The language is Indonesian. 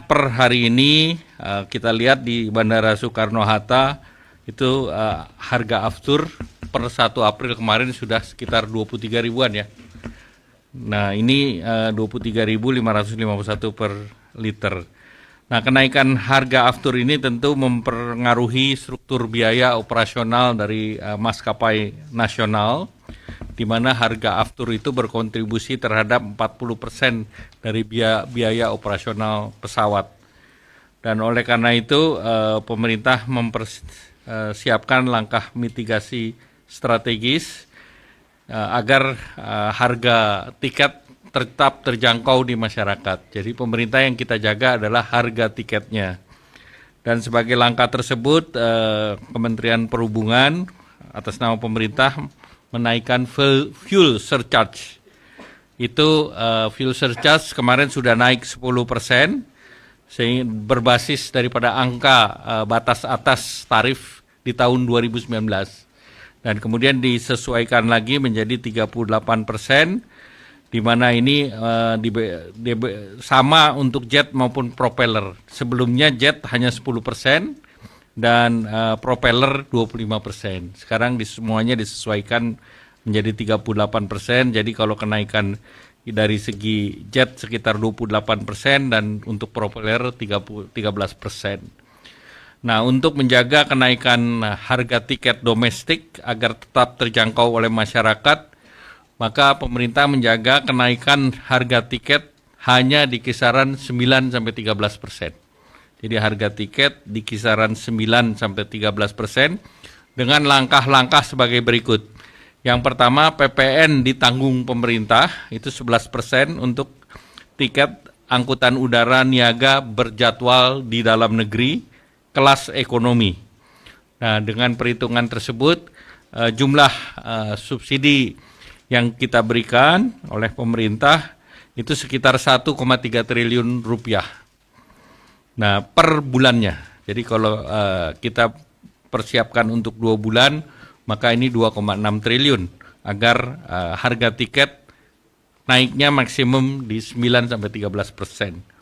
per hari ini kita lihat di Bandara Soekarno-Hatta itu harga aftur per 1 April kemarin sudah sekitar 23 ribuan ya. Nah ini 23.551 per liter. Nah kenaikan harga aftur ini tentu mempengaruhi struktur biaya operasional dari maskapai nasional, di mana harga aftur itu berkontribusi terhadap 40% dari biaya operasional pesawat. Dan oleh karena itu pemerintah mempersiapkan langkah mitigasi strategis agar harga tiket tetap terjangkau di masyarakat. Jadi pemerintah yang kita jaga adalah harga tiketnya. Dan sebagai langkah tersebut Kementerian Perhubungan atas nama pemerintah menaikkan fuel surcharge. Itu fuel surcharge kemarin sudah naik 10%, sehingga berbasis daripada angka batas atas tarif di tahun 2019. Dan kemudian disesuaikan lagi menjadi 38%, di mana ini sama untuk jet maupun propeller. Sebelumnya jet hanya 10%, dan propeller 25%. Sekarang semuanya disesuaikan menjadi 38%. Jadi kalau kenaikan dari segi jet sekitar 28% dan untuk propeller 13%. Nah, untuk menjaga kenaikan harga tiket domestik agar tetap terjangkau oleh masyarakat, maka pemerintah menjaga kenaikan harga tiket hanya di kisaran 9-13%. Jadi harga tiket di kisaran 9-13% dengan langkah-langkah sebagai berikut. Yang pertama, PPN ditanggung pemerintah, itu 11% untuk tiket angkutan udara niaga berjadwal di dalam negeri, kelas ekonomi. Nah, dengan perhitungan tersebut, jumlah subsidi yang kita berikan oleh pemerintah itu sekitar 1,3 triliun rupiah. Nah, per bulannya. Jadi kalau kita persiapkan untuk 2 bulan, maka ini 2,6 triliun agar harga tiket naiknya maksimum di 9-13%.